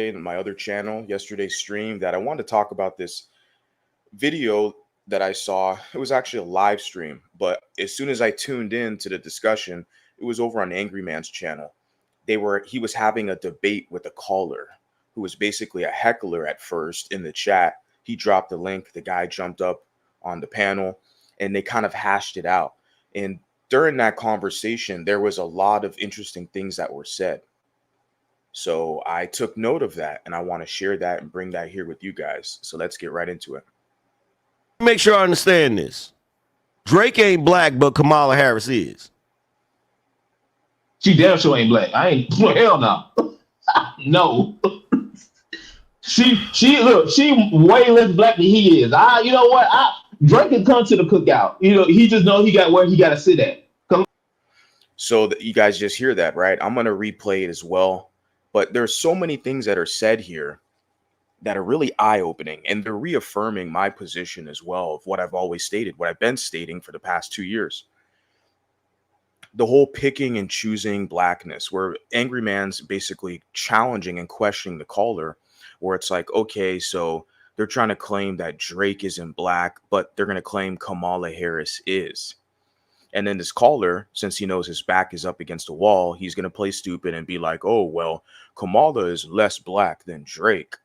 in my other channel, yesterday's stream, that I wanted to talk about this video that I saw. It was actually a live stream, but as soon as I tuned in to the discussion, it was over on Angryman's channel. He was having a debate with a caller who was basically a heckler at first in the chat. He dropped the link, the guy jumped up on the panel, and they kind of hashed it out. And during that conversation, there was a lot of interesting things that were said. So I took note of that, and I want to share that and bring that here with you guys. So let's get right into it. Make sure I understand this. Drake ain't black, but Kamala Harris is. She damn sure ain't black. I ain't hell no. No. She way less black than he is. You know what? Drake can come to the cookout. You know, he just know he got where he got to sit at. So you guys just hear that, right? I'm going to replay it as well. But there's so many things that are said here that are really eye-opening, and they're reaffirming my position as well of what I've always stated, what I've been stating for the past 2 years. The whole picking and choosing blackness, where Angryman's basically challenging and questioning the caller, where it's like, okay, so they're trying to claim that Drake isn't black, but they're going to claim Kamala Harris is. And then this caller, since he knows his back is up against the wall, he's going to play stupid and be like, oh, well, Kamala is less black than Drake.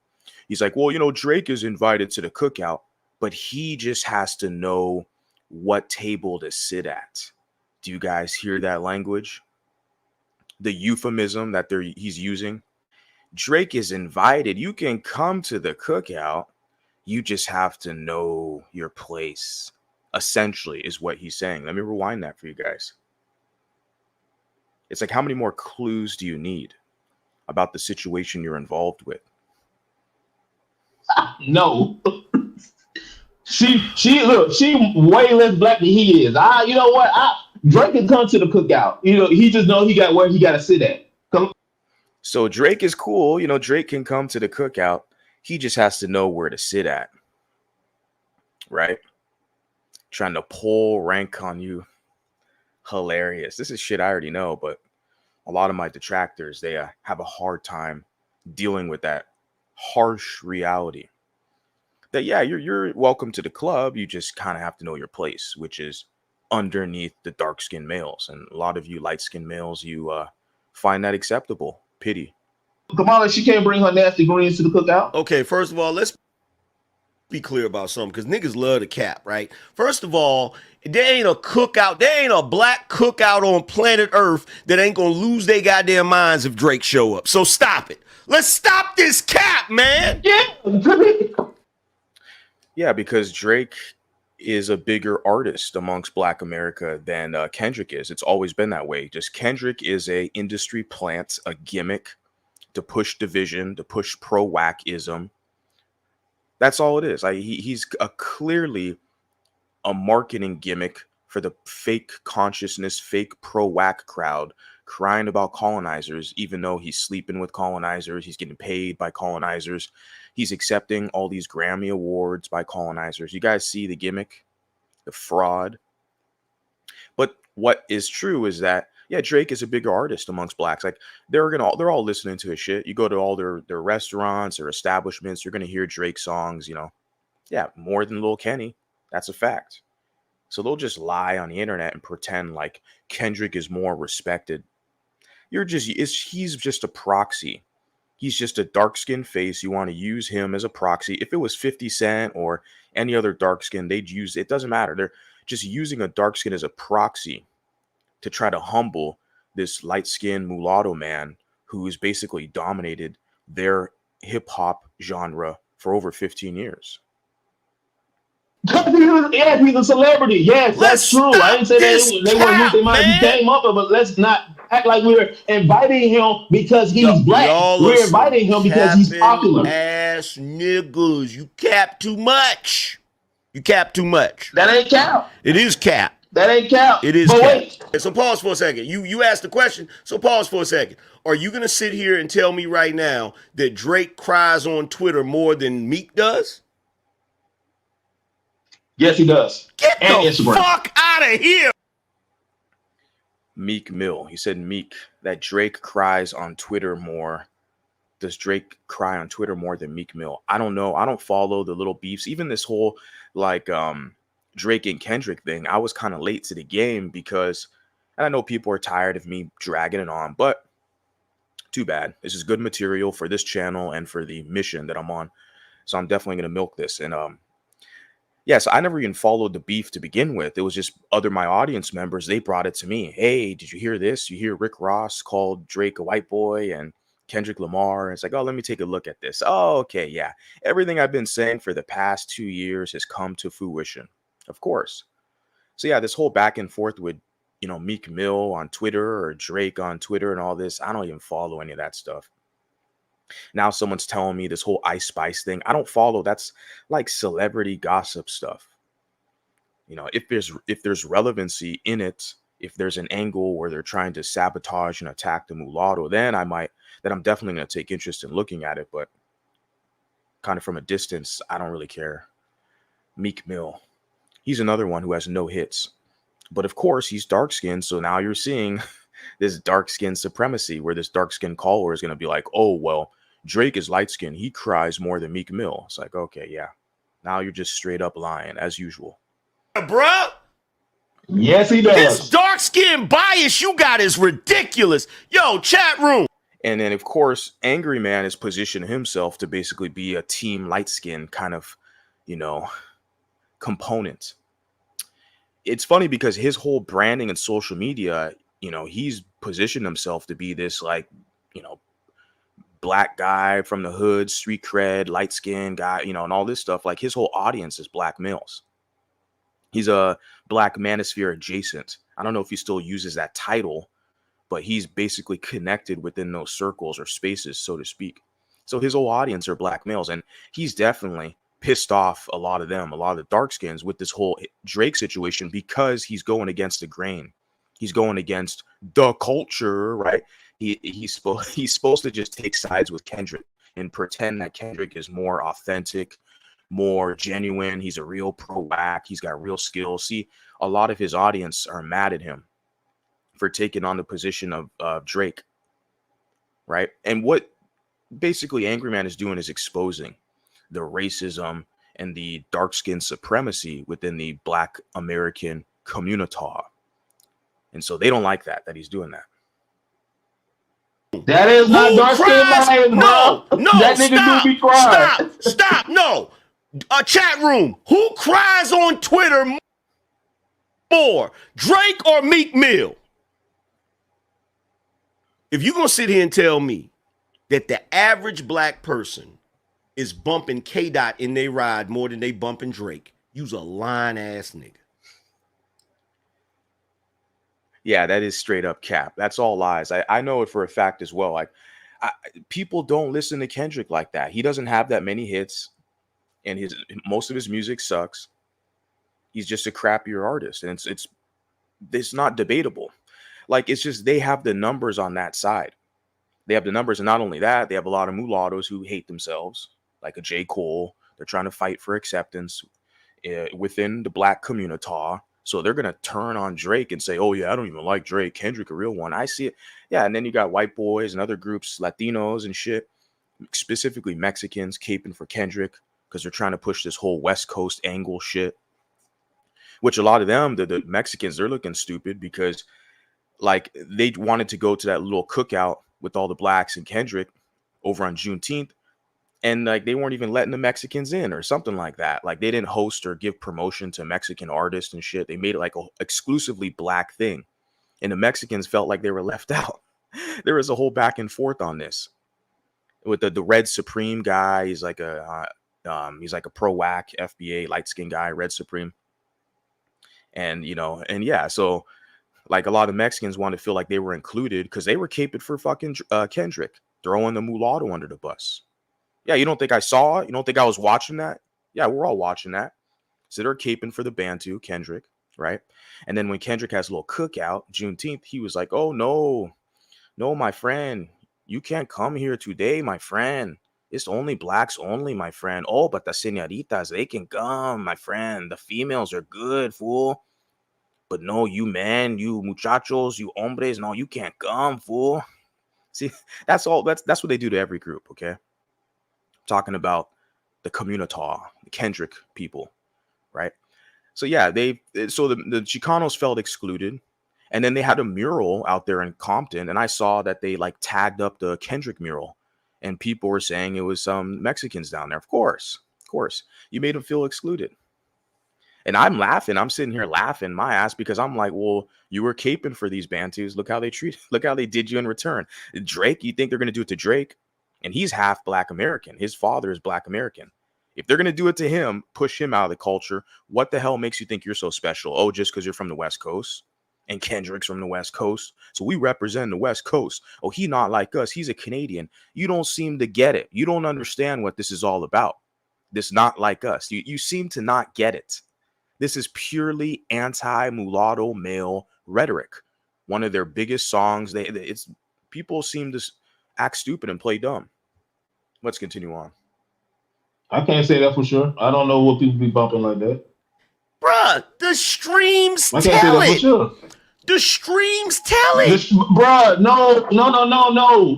He's like, well, you know, Drake is invited to the cookout, but he just has to know what table to sit at. Do you guys hear that language? The euphemism that he's using. Drake is invited. You can come to the cookout. You just have to know your place, essentially, is what he's saying. Let me rewind that for you guys. It's like, how many more clues do you need about the situation you're involved with? No. She way less black than he is. You know what? Drake can come to the cookout. You know, he just know he got where he got to sit at. So Drake is cool. You know, Drake can come to the cookout. He just has to know where to sit at. Right? Trying to pull rank on you. Hilarious. This is shit I already know, but a lot of my detractors, they have a hard time dealing with that harsh reality. That, yeah, you're welcome to the club. You just kind of have to know your place, which is underneath the dark-skinned males. And a lot of you light-skinned males, you find that acceptable. Pity. Kamala, she can't bring her nasty greens to the cookout. Okay, first of all, let's be clear about something, because niggas love to cap, right? First of all, there ain't a cookout, there ain't a black cookout on planet Earth that ain't gonna lose their goddamn minds if Drake show up. So stop it. Let's stop this cap, man. Yeah, because Drake is a bigger artist amongst Black America than Kendrick is. It's always been that way. Just Kendrick is a industry plant, a gimmick to push division, to push pro-whackism. That's all it is. He's clearly a marketing gimmick for the fake consciousness, fake pro-whack crowd crying about colonizers, even though he's sleeping with colonizers, he's getting paid by colonizers. He's accepting all these Grammy awards by colonizers. You guys see the gimmick, the fraud. But what is true is that, yeah, Drake is a bigger artist amongst blacks. Like they're all listening to his shit. You go to all their restaurants or establishments, you're gonna hear Drake songs, you know. Yeah, more than Lil Kenny. That's a fact. So they'll just lie on the internet and pretend like Kendrick is more respected. He's just a proxy. He's just a dark-skinned face. You want to use him as a proxy. If it was 50 Cent or any other dark skin, they'd use it. Doesn't matter. They're just using a dark skin as a proxy to try to humble this light-skinned mulatto man who's basically dominated their hip-hop genre for over 15 years. Yeah, he's a celebrity. Yes, that's true. I didn't say they weren't who they might have came up with, but let's not act like we're inviting him because he's black. We're inviting him because he's popular. Ass niggas, you cap too much. You cap too much. That ain't cap. It is cap. That ain't cap. It is but cap. Wait. So pause for a second. You asked the question, so pause for a second. Are you gonna sit here and tell me right now that Drake cries on Twitter more than Meek does? Yes, he does. Get the Instagram. Fuck out of here. Meek Mill. He said Meek, that Drake cries on Twitter more does Drake cry on Twitter more than Meek Mill? I don't know. I don't follow the little beefs. Even this whole like Drake and Kendrick thing, I was kind of late to the game because, and I know people are tired of me dragging it on, but too bad. This is good material for this channel and for the mission that I'm on. So I'm definitely going to milk this. And yeah, so I never even followed the beef to begin with. It was just my audience members. They brought it to me. Hey, did you hear this? You hear Rick Ross called Drake a white boy and Kendrick Lamar? And it's like, oh, let me take a look at this. Oh, okay, yeah. Everything I've been saying for the past 2 years has come to fruition. Of course. So yeah, this whole back and forth with, Meek Mill on Twitter or Drake on Twitter and all this, I don't even follow any of that stuff. Now someone's telling me this whole Ice Spice thing. I don't follow. That's like celebrity gossip stuff. If there's relevancy in it, if there's an angle where they're trying to sabotage and attack the mulatto, then I'm definitely going to take interest in looking at it. But kind of from a distance, I don't really care. Meek Mill, he's another one who has no hits. But of course, he's dark skinned. So now you're seeing this dark skin supremacy where this dark skin caller is going to be like, oh, well, Drake is light skinned. He cries more than Meek Mill. It's like, okay, yeah. Now you're just straight up lying as usual. Bruh. Yes, he does. This dark skin bias you got is ridiculous. Yo, chat room. And then, of course, Angryman has positioned himself to basically be a team light skin kind of, component. It's funny because his whole branding and social media, he's positioned himself to be this like, black guy from the hood, street cred, light skin guy, and all this stuff. Like his whole audience is black males. He's a black manosphere adjacent. I don't know if he still uses that title, but he's basically connected within those circles or spaces, so to speak. So his whole audience are black males, and he's definitely pissed off a lot of them, a lot of the dark skins with this whole Drake situation because he's going against the grain. He's going against the culture, right? He's supposed to just take sides with Kendrick and pretend that Kendrick is more authentic, more genuine. He's a real pro-whack. He's got real skills. See, a lot of his audience are mad at him for taking on the position of Drake, right? And what basically Angryman is doing is exposing the racism and the dark skin supremacy within the Black American community. And so they don't like that he's doing that. That is not dark skin bias, no, bro. No, that nigga do be crying. Stop, no. Chat room, who cries on Twitter more, Drake or Meek Mill? If you're going to sit here and tell me that the average black person is bumping K-Dot in their ride more than they bumping Drake, you's a lying ass nigga. Yeah, that is straight up cap. That's all lies. I know it for a fact as well. Like people don't listen to Kendrick like that. He doesn't have that many hits, and most of his music sucks. He's just a crappier artist, and it's not debatable. Like it's just they have the numbers on that side. They have the numbers, and not only that, they have a lot of mulattoes who hate themselves, like a J. Cole. They're trying to fight for acceptance within the black community. So they're going to turn on Drake and say, oh, yeah, I don't even like Drake. Kendrick, a real one. I see it. Yeah. And then you got white boys and other groups, Latinos and shit, specifically Mexicans caping for Kendrick because they're trying to push this whole West Coast angle shit, which a lot of them, the Mexicans, they're looking stupid because like they wanted to go to that little cookout with all the blacks and Kendrick over on Juneteenth. And like they weren't even letting the Mexicans in or something like that. Like they didn't host or give promotion to Mexican artists and shit. They made it like a exclusively black thing. And the Mexicans felt like they were left out. There was a whole back and forth on this. With the Red Supreme guy, he's like a pro-whack FBA light-skinned guy, Red Supreme. And yeah, so like a lot of Mexicans wanted to feel like they were included because they were caping for fucking Kendrick, throwing the mulatto under the bus. Yeah, you don't think I saw it? You don't think I was watching that? Yeah, we're all watching that. So they're caping for the Bantu, Kendrick, right? And then when Kendrick has a little cookout, Juneteenth, he was like, oh, no, my friend. You can't come here today, my friend. It's only blacks only, my friend. Oh, but the señoritas, they can come, my friend. The females are good, fool. But no, you men, you muchachos, you hombres, no, you can't come, fool. See, that's all. That's what they do to every group. Okay, talking about the Communitaw, the Kendrick people, right? So yeah, the Chicanos felt excluded, and then they had a mural out there in Compton, and I saw that they like tagged up the Kendrick mural, and people were saying it was some Mexicans down there. Of course, you made them feel excluded. And I'm laughing. I'm sitting here laughing my ass because I'm like, well, you were caping for these Bantus. Look how they look how they did you in return. Drake, you think they're going to do it to Drake? And he's half Black American. His father is Black American. If they're going to do it to him, push him out of the culture, what the hell makes you think you're so special? Oh, just because you're from the West Coast? And Kendrick's from the West Coast. So we represent the West Coast. Oh, he not like us. He's a Canadian. You don't seem to get it. You don't understand what this is all about. This not like us. You seem to not get it. This is purely anti-mulatto male rhetoric. One of their biggest songs. It's people seem to act stupid and play dumb. Let's continue on. I can't say that for sure. I don't know what people be bumping like that. Bruh, the streams I can't say tell that for it. sure. The streams tell it. Bruh,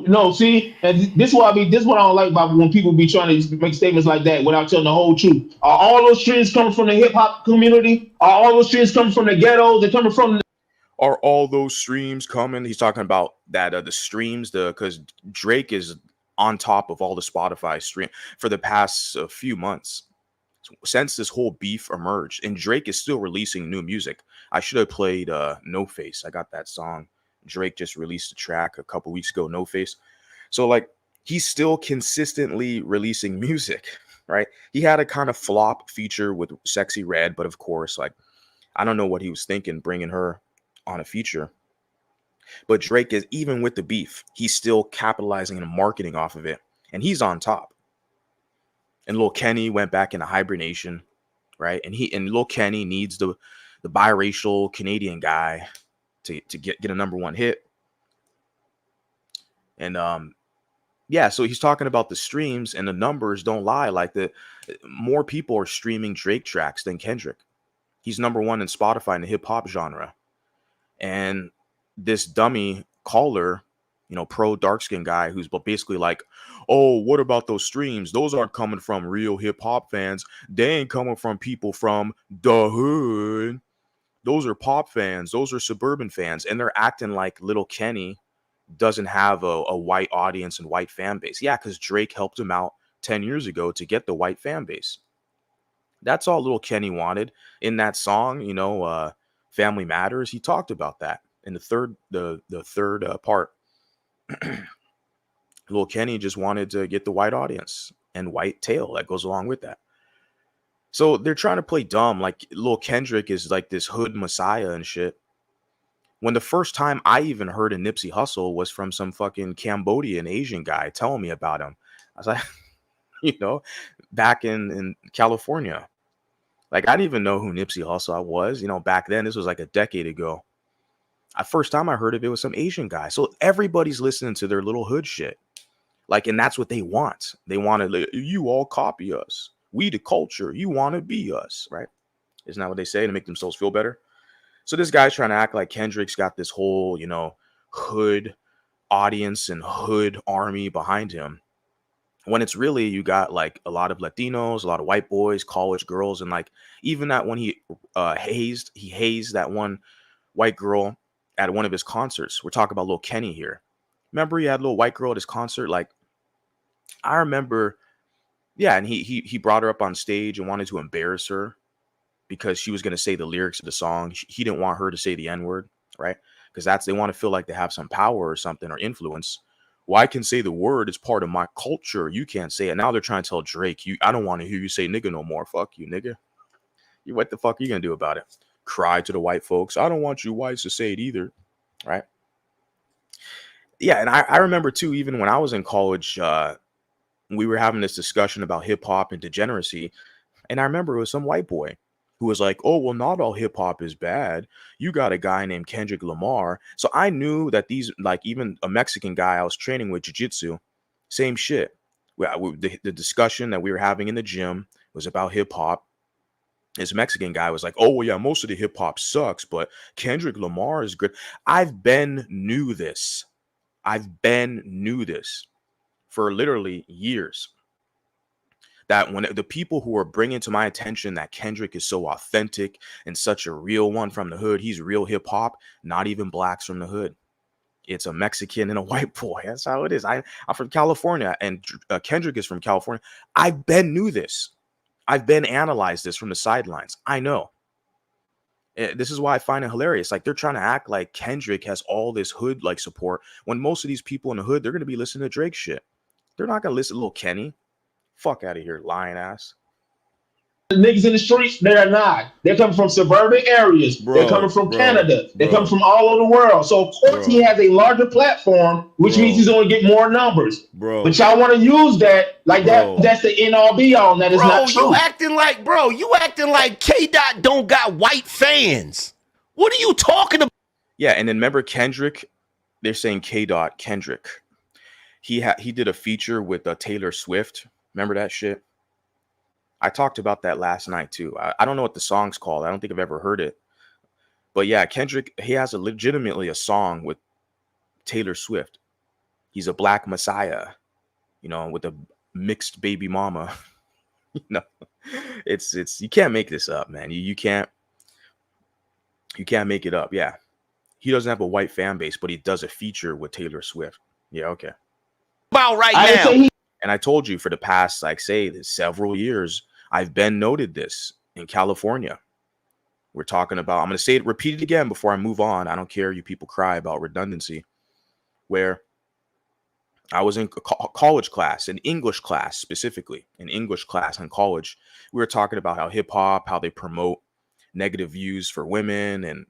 no. See, and this is what I don't like about when people be trying to make statements like that without telling the whole truth. Are all those streams coming from the hip hop community? Are all those streams coming from the ghettos? They're coming from. Are all those streams coming? He's talking about that the streams, because Drake is on top of all the Spotify stream for the past few months since this whole beef emerged, and Drake is still releasing new music. I should have played No Face. I got that song. Drake just released a track a couple weeks ago, No Face. So like he's still consistently releasing music, right? He had a kind of flop feature with Sexy Red, but of course, like I don't know what he was thinking bringing her on a feature. But Drake is, even with the beef, he's still capitalizing and marketing off of it, and he's on top. And Lil Kenny went back into hibernation, right? And Lil Kenny needs the biracial Canadian guy to get a #1 hit. And yeah, so he's talking about the streams, and the numbers don't lie. Like more people are streaming Drake tracks than Kendrick. He's #1 in Spotify in the hip hop genre. And this dummy caller, pro dark skin guy who's basically like, oh, what about those streams? Those aren't coming from real hip hop fans. They ain't coming from people from the hood. Those are pop fans. Those are suburban fans. And they're acting like Little Kenny doesn't have a white audience and white fan base. Yeah, because Drake helped him out 10 years ago to get the white fan base. That's all Little Kenny wanted in that song, Family Matters. He talked about that in the third part. Lil Kenny just wanted to get the white audience and white tail that goes along with that. So they're trying to play dumb, like Lil Kendrick is like this hood messiah and shit. When the first time I even heard of Nipsey Hussle was from some fucking Cambodian Asian guy telling me about him. I was like, back in California. Like, I didn't even know who Nipsey Hussle was, back then. This was like a decade ago. First time I heard of it was some Asian guy. So everybody's listening to their little hood shit. Like, and that's what they want. They want to, like, you all copy us. We the culture. You want to be us, right? Isn't that what they say to make themselves feel better? So this guy's trying to act like Kendrick's got this whole, hood audience and hood army behind him. When it's really, you got like a lot of Latinos, a lot of white boys, college girls. And like, even that when he hazed that one white girl at one of his concerts. We're talking about Lil Kenny here. Remember he had a little white girl at his concert? Like, I remember, yeah, and he brought her up on stage and wanted to embarrass her because she was going to say the lyrics of the song. He didn't want her to say the N-word, right? Because they want to feel like they have some power or something or influence. Well, I can say the word, it's part of my culture. You can't say it. Now they're trying to tell Drake, I don't want to hear you say nigga no more. Fuck you, nigga. What the fuck are you going to do about it? Cry to the white folks. I don't want you whites to say it either, right? Yeah, and I remember too, even when I was in college, we were having this discussion about hip hop and degeneracy, and I remember it was some white boy who was like, oh, well, not all hip hop is bad. You got a guy named Kendrick Lamar. So I knew that these, like even a Mexican guy I was training with jiu-jitsu, same shit. The discussion that we were having in the gym was about hip hop. This Mexican guy was like, oh, well, yeah, most of the hip hop sucks, but Kendrick Lamar is good. I've been knew this. I've been knew this for literally years. That when the people who are bringing to my attention that Kendrick is so authentic and such a real one from the hood, he's real hip hop, not even blacks from the hood. It's a Mexican and a white boy. That's how it is. I'm from California, and Kendrick is from California. I've been knew this. I've been analyzed this from the sidelines. I know. This is why I find it hilarious. Like, they're trying to act like Kendrick has all this hood like support when most of these people in the hood, they're going to be listening to Drake shit. They're not going to listen to Lil Kenny. Fuck out of here, lying ass. The niggas in the streets, they're not. They're coming from suburban areas. They're coming from Canada. They're coming from all over the world. So, of course, he has a larger platform, which means he's going to get more numbers. But y'all want to use that like that. That's the end all be all. And that is not true. You acting like K-Dot don't got white fans. What are you talking about? Yeah, and then remember Kendrick? They're saying K-Dot Kendrick. He did a feature with Taylor Swift. Remember that shit? I talked about that last night too. I don't know what the song's called. I don't think I've ever heard it. But yeah, Kendrick, he has legitimately a song with Taylor Swift. He's a black messiah, with a mixed baby mama. It's you can't make this up, man. You can't make it up. Yeah. He doesn't have a white fan base, but he does a feature with Taylor Swift. Yeah, okay. About right now. And I told you for the past, several years, I've been noted this in California. We're talking about, I'm going to say it, repeat it again before I move on. I don't care. You people cry about redundancy. Where I was in college class, in English class specifically, in English class in college, we were talking about how hip hop, how they promote negative views for women and,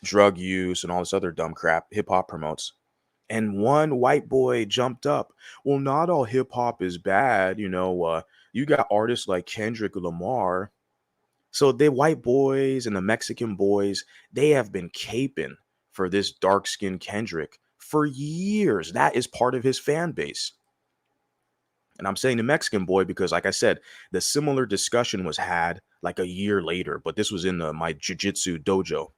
drug use and all this other dumb crap hip hop promotes. And one white boy jumped up. Well, not all hip hop is bad. You got artists like Kendrick Lamar. So the white boys and the Mexican boys, they have been caping for this dark-skinned Kendrick for years. That is part of his fan base. And I'm saying the Mexican boy because, like I said, the similar discussion was had like a year later. But this was in my jiu-jitsu dojo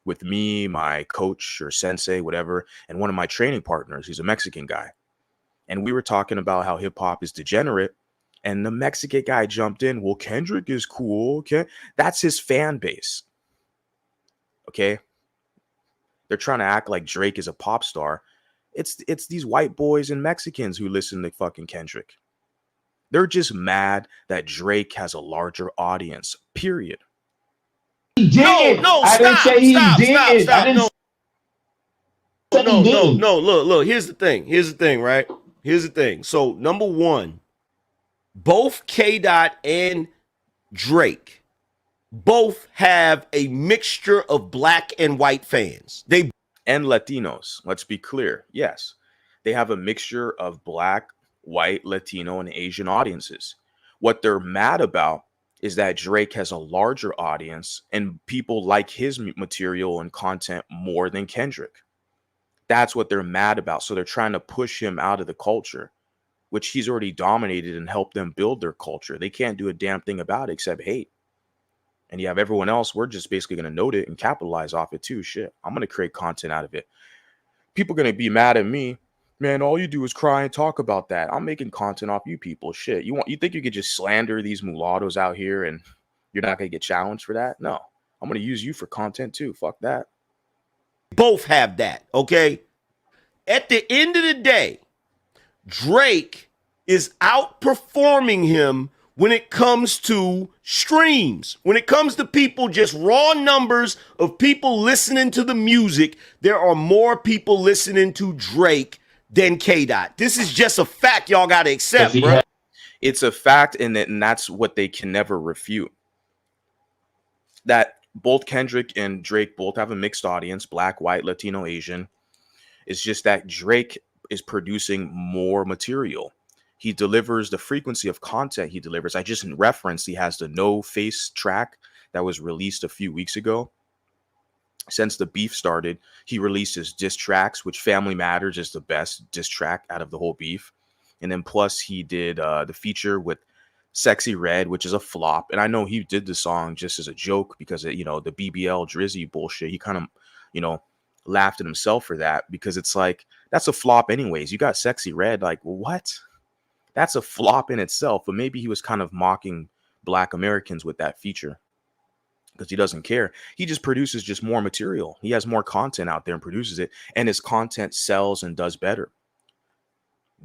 with me, my coach or sensei, whatever, and one of my training partners. He's a Mexican guy. And we were talking about how hip hop is degenerate. And the Mexican guy jumped in. Well, Kendrick is cool. Okay. That's his fan base. Okay. They're trying to act like Drake is a pop star. It's these white boys and Mexicans who listen to fucking Kendrick. They're just mad that Drake has a larger audience, period. He did. No, I didn't say he did. Stop. No. Look. Here's the thing, right? Here's the thing. So, number one, both K-Dot and Drake both have a mixture of black and white fans. And Latinos. Let's be clear. Yes, they have a mixture of black, white, Latino, and Asian audiences. What they're mad about is that Drake has a larger audience and people like his material and content more than Kendrick. That's what they're mad about. So they're trying to push him out of the culture, which he's already dominated and helped them build their culture. They can't do a damn thing about it except hate. And you have everyone else. We're just basically going to note it and capitalize off it too. Shit, I'm going to create content out of it. People are going to be mad at me. Man, all you do is cry and talk about that. I'm making content off you people. Shit, you think you could just slander these mulattoes out here and you're not going to get challenged for that? No, I'm going to use you for content too. Fuck that. Both have that, okay? At the end of the day, Drake is outperforming him when it comes to streams. When it comes to people, just raw numbers of people listening to the music, there are more people listening to Drake than K-Dot. This is just a fact y'all got to accept, bro. It's a fact, and that's what they can never refute. That both Kendrick and Drake both have a mixed audience, black, white, Latino, Asian. It's just that Drake is producing more material. He delivers the frequency of content he delivers. I just referenced he has the No Face track that was released a few weeks ago. Since the beef started, he released his diss tracks, which Family Matters is the best diss track out of the whole beef. And then plus he did the feature with Sexy Red, which is a flop. And I know he did the song just as a joke because of, the BBL Drizzy bullshit. He kind of, laughed at himself for that because it's like, That's a flop anyways. You got Sexy Red. Like, what? That's a flop in itself. But maybe he was kind of mocking Black Americans with that feature because he doesn't care. He just produces just more material. He has more content out there and produces it. And his content sells and does better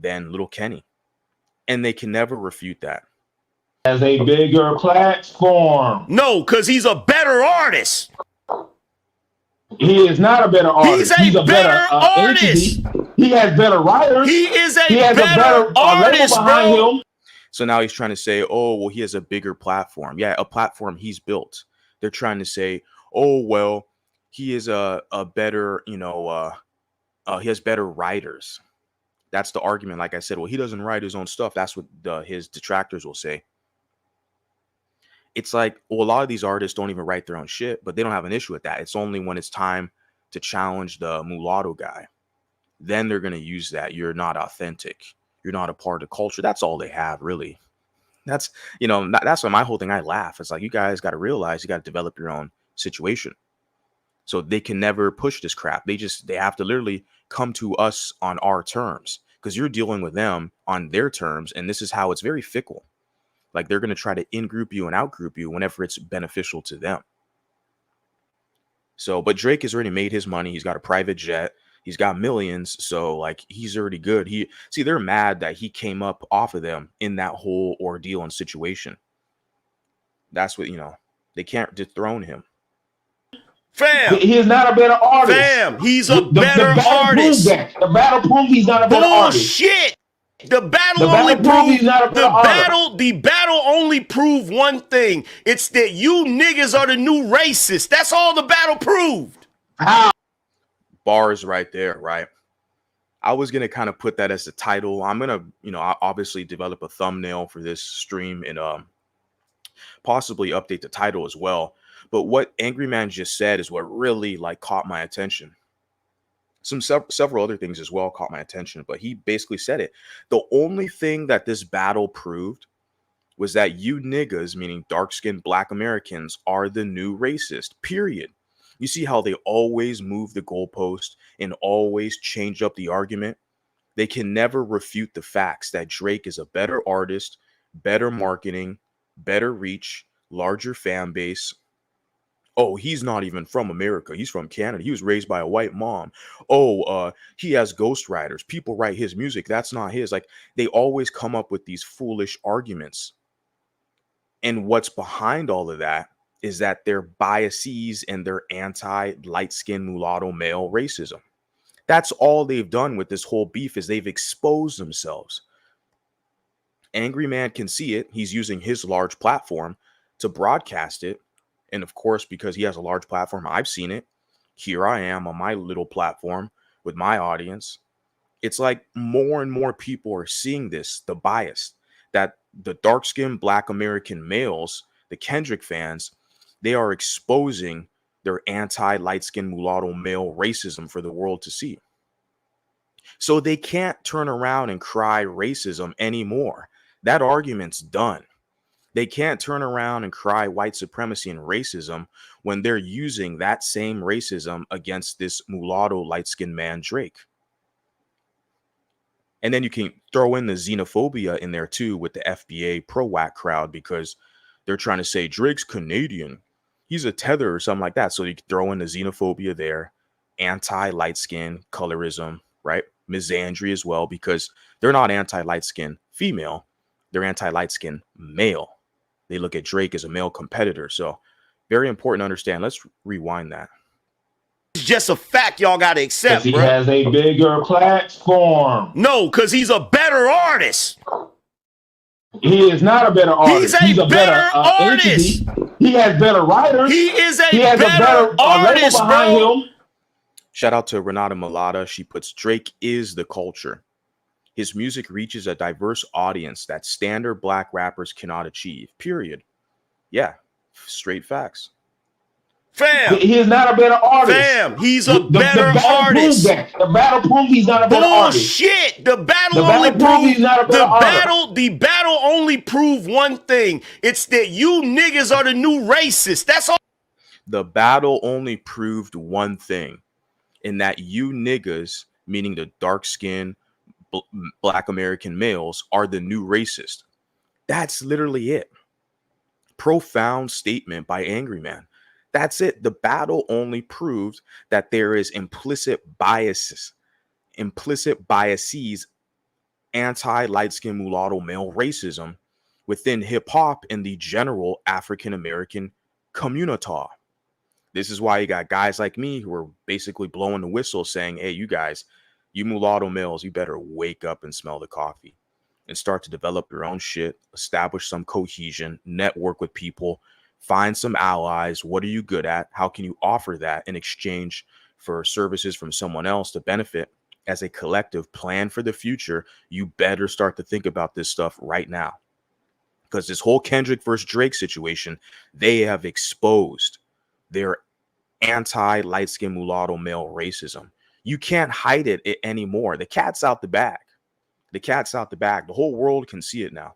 than Little Kenny. And they can never refute that. As a bigger platform. No, because he's a better artist. He is not a better artist. He's a better artist. Entity. He has better writers. He is a has better artist, behind bro. him. So now he's trying to say, oh, well, he has a bigger platform. Yeah, a platform he's built. They're trying to say, oh, well, he is a better, he has better writers. That's the argument. Like I said, well, he doesn't write his own stuff. That's what his detractors will say. It's like, well, a lot of these artists don't even write their own shit, but they don't have an issue with that. It's only when it's time to challenge the mulatto guy. Then they're going to use that. You're not authentic. You're not a part of culture. That's all they have, really. That's, that's why my whole thing, I laugh. It's like, you guys got to realize you got to develop your own situation. So they can never push this crap. They have to literally come to us on our terms because you're dealing with them on their terms. And this is how it's very fickle. Like they're going to try to in-group you and out-group you whenever it's beneficial to them. So, but Drake has already made his money. He's got a private jet. He's got millions. So like he's already good. They're mad that he came up off of them in that whole ordeal and situation. That's what, they can't dethrone him. Fam, he is not a better artist. Fam, he's a better artist. The battle proves he's not a better artist. Bullshit. The battle only proved the battle only proved one thing. It's that you niggas are the new racists. That's all the battle proved. How? Bars right there, right? I was gonna kind of put that as the title. I'm gonna, obviously develop a thumbnail for this stream and possibly update the title as well. But what Angryman just said is what really caught my attention. Several other things as well caught my attention, but he basically said it. The only thing that this battle proved was that you niggas, meaning dark-skinned Black Americans, are the new racist, period. You see how they always move the goalpost and always change up the argument? They can never refute the facts that Drake is a better artist, better marketing, better reach, larger fan base. Oh, he's not even from America. He's from Canada. He was raised by a white mom. Oh, he has ghostwriters. People write his music. That's not his. Like, they always come up with these foolish arguments. And what's behind all of that is that their biases and their anti-light-skinned mulatto male racism. That's all they've done with this whole beef is they've exposed themselves. Angryman can see it. He's using his large platform to broadcast it. And of course, because he has a large platform, I've seen it. Here I am on my little platform with my audience. It's like more and more people are seeing this, the bias that the dark-skinned Black American males, the Kendrick fans, they are exposing their anti-light-skinned mulatto male racism for the world to see. So they can't turn around and cry racism anymore. That argument's done. They can't turn around and cry white supremacy and racism when they're using that same racism against this mulatto light-skinned man, Drake. And then you can throw in the xenophobia in there too with the FBA pro-whack crowd because they're trying to say Drake's Canadian. He's a tether or something like that. So you can throw in the xenophobia there, anti-light skin, colorism, right? Misandry as well, because they're not anti-light skin female. They're anti-light skin male. They look at Drake as a male competitor. So very important to understand. Let's rewind that. It's just a fact y'all got to accept, he bro. has a bigger platform. No, because he's a better artist. He is not a better artist. He's a better artist. Entity. He has better writers. He is a better artist, bro. Him. Shout out to Renata Mulatto. She puts Drake is the culture. His music reaches a diverse audience that standard Black rappers cannot achieve, period. Yeah, straight facts. Fam, he is not a better artist. Fam, he's a better artist. The battle proves he's not a better artist. Bullshit. The battle only proved he's not a better artist. The battle only proved one thing. It's that you niggas are the new racists. That's all. The battle only proved one thing, in that you niggas meaning the dark-skinned Black American males are the new racist. That's literally it. Profound statement by Angryman. That's it. The battle only proved that there is implicit biases, anti-light skin mulatto male racism within hip hop and the general African American community. This is why you got guys like me who are basically blowing the whistle saying, hey, you guys, you mulatto males, you better wake up and smell the coffee and start to develop your own shit, establish some cohesion, network with people, find some allies. What are you good at? How can you offer that in exchange for services from someone else to benefit as a collective plan for the future? You better start to think about this stuff right now. Because this whole Kendrick versus Drake situation, they have exposed their anti-light skin mulatto male racism. You can't hide it anymore. The cat's out the bag. The cat's out the bag. The whole world can see it now.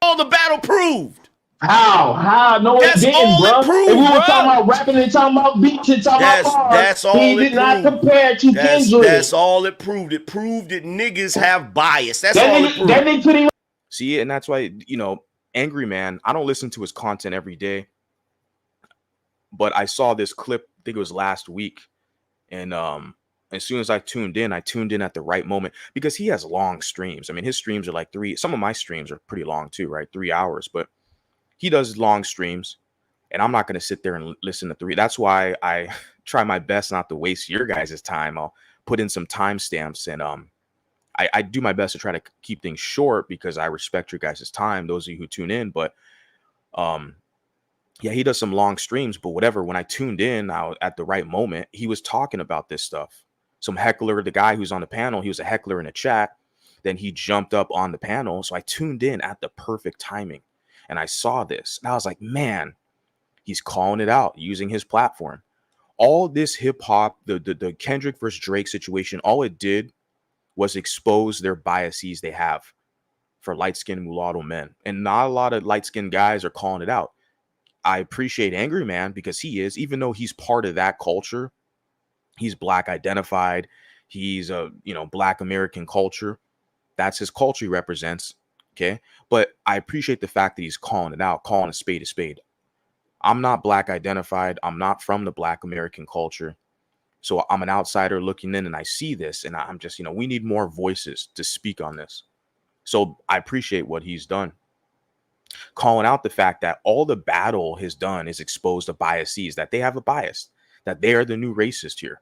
All the battle proved. How? No, That's it didn't, all bro. it proved, If we were bro. talking about rapping and talking about beats and talking about bars, That's all he it did not proved. compare to Kendrick. That's all it proved. It proved that niggas have bias. That's That all it nigga, proved. that nigga couldn't even. See, and that's why, Angryman, I don't listen to his content every day, but I saw this clip, I think it was last week, and as soon as I tuned in at the right moment, because he has long streams. I mean, his streams are like some of my streams are pretty long too, right? 3 hours, but he does long streams, and I'm not going to sit there and listen to 3. That's why I try my best not to waste your guys' time. I'll put in some timestamps, and I do my best to try to keep things short because I respect your guys' time, those of you who tune in. But yeah, he does some long streams, but whatever. When I tuned in, at the right moment, he was talking about this stuff. Some heckler, the guy who's on the panel, he was a heckler in a chat. Then he jumped up on the panel. So I tuned in at the perfect timing, and I saw this. And I was like, man, he's calling it out using his platform. All this hip hop, the Kendrick versus Drake situation, all it did was expose their biases they have for light-skinned mulatto men. And not a lot of light-skinned guys are calling it out. I appreciate Angryman because he is, even though he's part of that culture, he's Black identified, he's a, Black American culture. That's his culture he represents. Okay. But I appreciate the fact that he's calling it out, calling a spade a spade. I'm not Black identified. I'm not from the Black American culture. So I'm an outsider looking in, and I see this, and I'm just, we need more voices to speak on this. So I appreciate what he's done. Calling out the fact that all the battle has done is expose the biases, that they have a bias, that they are the new racist here.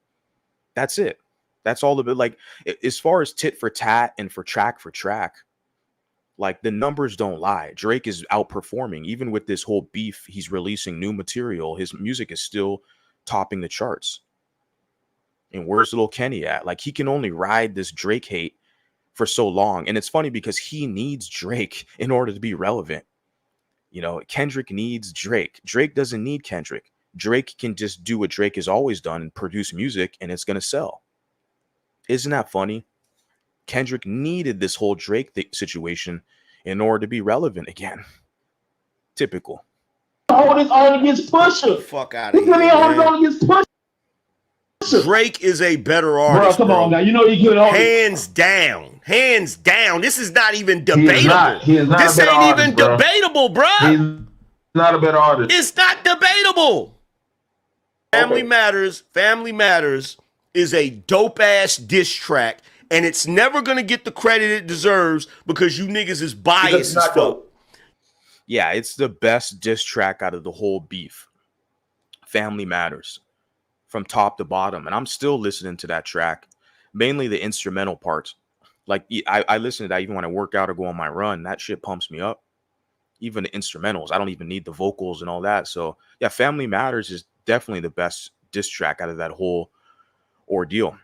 That's it. That's all of it. Like, as far as tit for tat and for track, like, the numbers don't lie. Drake is outperforming. Even with this whole beef, he's releasing new material. His music is still topping the charts. And where's little Kenny at? Like, he can only ride this Drake hate for so long. And it's funny because he needs Drake in order to be relevant. Kendrick needs Drake. Drake doesn't need Kendrick. Drake can just do what Drake has always done and produce music, and it's going to sell. Isn't that funny? Kendrick needed this whole Drake situation in order to be relevant again. Typical. Hold his own against Pusha. Fuck out of He couldn't here, even hold his man. own against Pusha. Drake is a better artist, Come on, now. You know he couldn't hold hands down. Hands down. This is not even debatable. He is not This a better ain't artist, even bro. debatable, bro. He's not a better artist. It's not debatable. Family Matters is a dope ass diss track, and it's never gonna get the credit it deserves because you niggas is biased as fuck. Yeah, it's the best diss track out of the whole beef. Family Matters, from top to bottom, and I'm still listening to that track, mainly the instrumental parts. Like, I listen to that even when I work out or go on my run. That shit pumps me up. Even the instrumentals, I don't even need the vocals and all that. So yeah, Family Matters is definitely the best diss track out of that whole ordeal.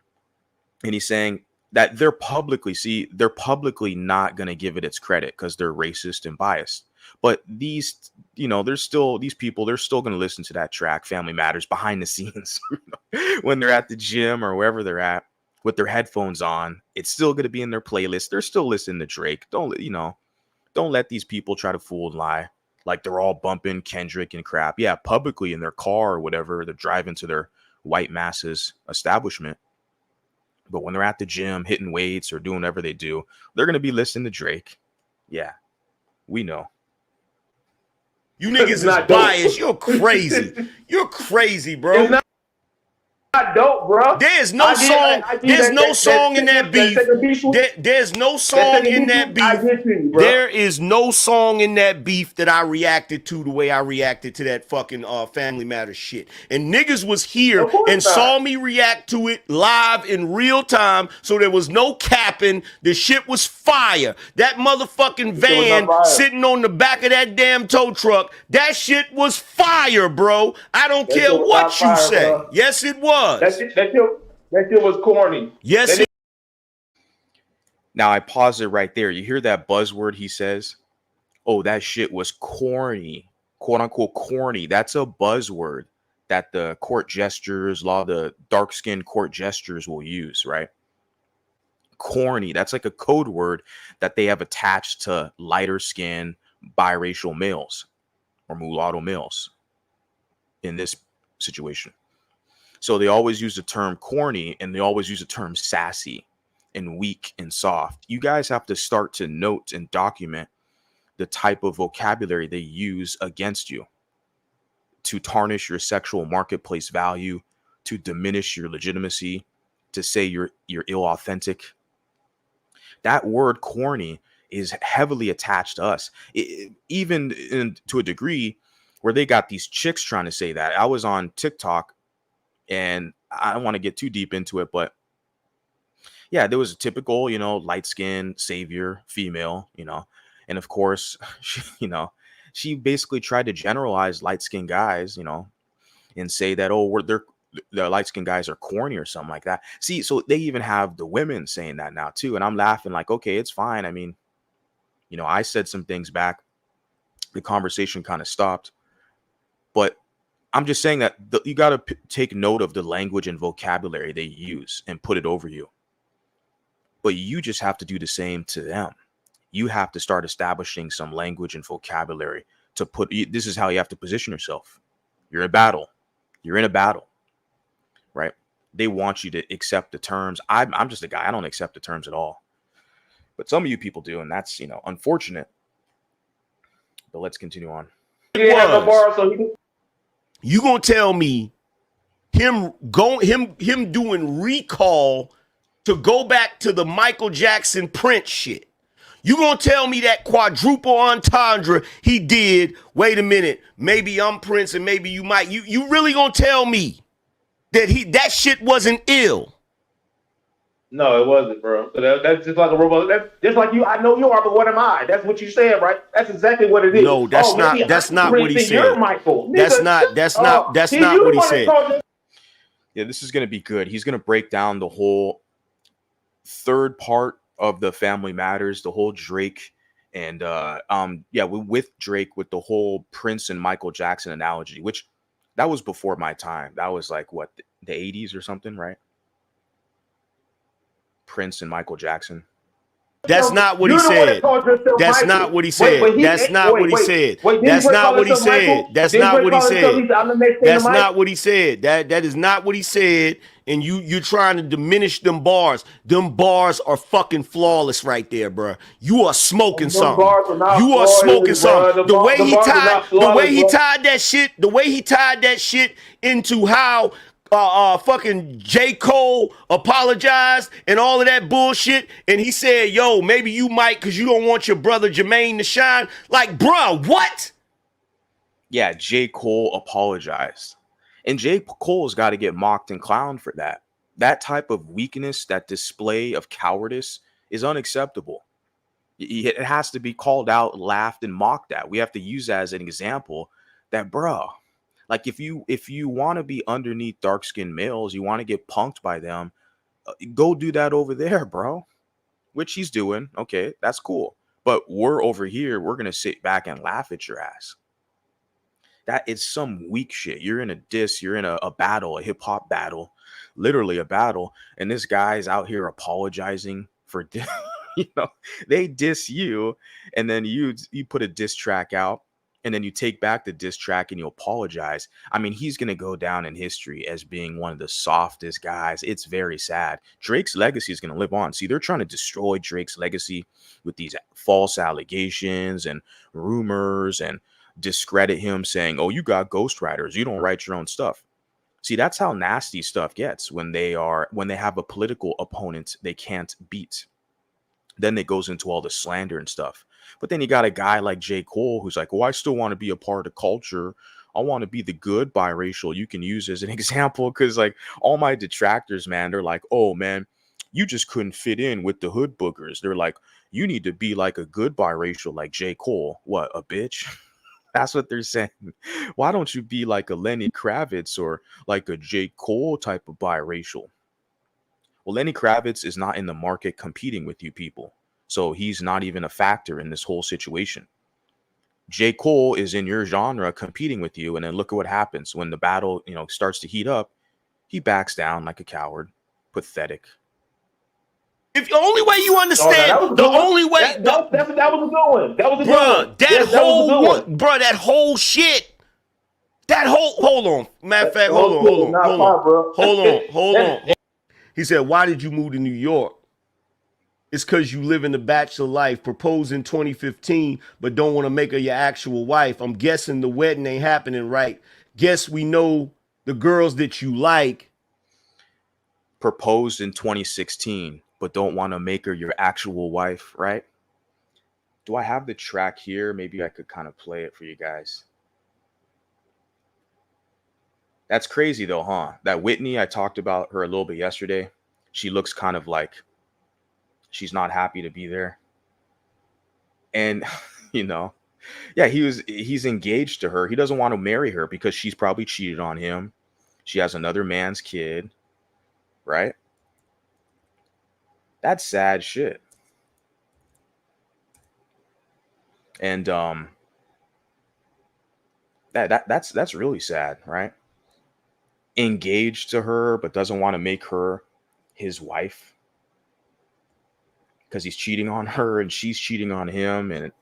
And he's saying that they're publicly not going to give it its credit because they're racist and biased. But these, there's still these people, they're still going to listen to that track, Family Matters, behind the scenes when they're at the gym or wherever they're at with their headphones on. It's still going to be in their playlist. They're still listening to Drake. Don't let these people try to fool and lie like they're all bumping Kendrick and crap. Yeah, publicly in their car or whatever, they're driving to their white masses establishment. But when they're at the gym hitting weights or doing whatever they do, they're going to be listening to Drake. Yeah, we know. You niggas is biased. You're crazy. You're crazy, bro. It's not dope, bro. There's no song. There's no song in that beef. There's no song in that beef. There is no song in that beef that I reacted to the way I reacted to that fucking Family Matters shit. And niggas was here and saw me react to it live in real time, so there was no capping. The shit was fire. That motherfucking van sitting on the back of that damn tow truck, that shit was fire, bro. I don't care what you say. Bro. Yes, it was. That shit was corny. Yes. Now I pause it right there. You hear that buzzword he says? Oh, that shit was corny, quote unquote corny. That's a buzzword that the court jesters, a lot of the dark-skinned court jesters will use, right? Corny. That's like a code word that they have attached to lighter skin biracial males or mulatto males in this situation. So they always use the term corny, and they always use the term sassy and weak and soft. You guys have to start to note and document the type of vocabulary they use against you to tarnish your sexual marketplace value, to diminish your legitimacy, to say you're inauthentic. That word corny is heavily attached to us, even to a degree where they got these chicks trying to say that. I was on TikTok, and I don't want to get too deep into it, but yeah, there was a typical, light-skinned savior female, and of course, she basically tried to generalize light-skinned guys, and say that, the light-skinned guys are corny or something like that. See, so they even have the women saying that now too, and I'm laughing like, okay, it's fine. I mean, I said some things back, the conversation kind of stopped, but I'm just saying that you got to take note of the language and vocabulary they use and put it over you. But you just have to do the same to them. You have to start establishing some language and vocabulary to this is how you have to position yourself. You're in a battle. You're in a battle, right? They want you to accept the terms. I'm just a guy. I don't accept the terms at all. But some of you people do, and that's, unfortunate. But let's continue on. You gonna tell me him doing recall to go back to the Michael Jackson Prince shit? You gonna tell me that quadruple entendre he did? Wait a minute, maybe I'm Prince and maybe you might. You really gonna tell me that shit wasn't ill? No, it wasn't, bro. That's just like a robot. That's just like you. I know you are, but what am I? That's what you said, right? That's exactly what it is. No, that's not what he said. You're Michael. That's not what he said. Yeah, this is gonna be good. He's gonna break down the whole third part of the Family Matters, the whole Drake and with Drake, with the whole Prince and Michael Jackson analogy, which that was before my time. That was like what, the 80s or something, right? Prince and Michael Jackson. That's not what he said. That's not what he said. That's not what he said. That's not what he said. That's not what he said. That's not what he said. That is not what he said. And you're trying to diminish them bars. Them bars are fucking flawless right there, bro. You are smoking something. You are smoking something. The way he tied that shit into how fucking J. Cole apologized and all of that bullshit, and he said, yo, maybe you might because you don't want your brother Jermaine to shine. Like, bro, what? Yeah, J. Cole apologized. And J. Cole's got to get mocked and clowned for that. That type of weakness, that display of cowardice is unacceptable. It has to be called out, laughed, and mocked at. We have to use that as an example that, bro, like if you want to be underneath dark-skinned males, you want to get punked by them, go do that over there, bro. Which he's doing. Okay, that's cool. But we're over here, we're going to sit back and laugh at your ass. That is some weak shit. You're in a diss, you're in a battle, a hip-hop battle, literally a battle, and this guy's out here apologizing for they diss you, and then you put a diss track out, and then you take back the diss track and you apologize, I mean, he's going to go down in history as being one of the softest guys. It's very sad. Drake's legacy is going to live on. See, they're trying to destroy Drake's legacy with these false allegations and rumors and discredit him, saying, oh, you got ghostwriters, you don't write your own stuff. See, that's how nasty stuff gets when they have a political opponent they can't beat. Then it goes into all the slander and stuff. But then you got a guy like J. Cole who's like, well, I still want to be a part of culture. I want to be the good biracial. You can use as an example, because like all my detractors, man, they're like, oh man, you just couldn't fit in with the hood boogers. They're like, you need to be like a good biracial like J. Cole. What, a bitch? That's what they're saying. Why don't you be like a Lenny Kravitz or like a J. Cole type of biracial? Well, Lenny Kravitz is not in the market competing with you people. So he's not even a factor in this whole situation. J. Cole is in your genre competing with you. And then look at what happens when the battle, starts to heat up. He backs down like a coward. Pathetic. If the only way you understand, the only way that was a good one. That was a bruh, good one. That whole shit. Hold on. Matter of fact, hold on. He said, why did you move to New York? It's because you live in the bachelor life, proposed in 2015, but don't want to make her your actual wife. I'm guessing the wedding ain't happening right. Guess we know the girls that you like. Proposed in 2016, but don't want to make her your actual wife, right? Do I have the track here? Maybe I could kind of play it for you guys. That's crazy though, huh? That Whitney, I talked about her a little bit yesterday. She looks kind of like she's not happy to be there. And, yeah, he's engaged to her. He doesn't want to marry her because she's probably cheated on him. She has another man's kid, right? That's sad shit. And that's really sad, right? Engaged to her, but doesn't want to make her his wife because he's cheating on her and she's cheating on him, and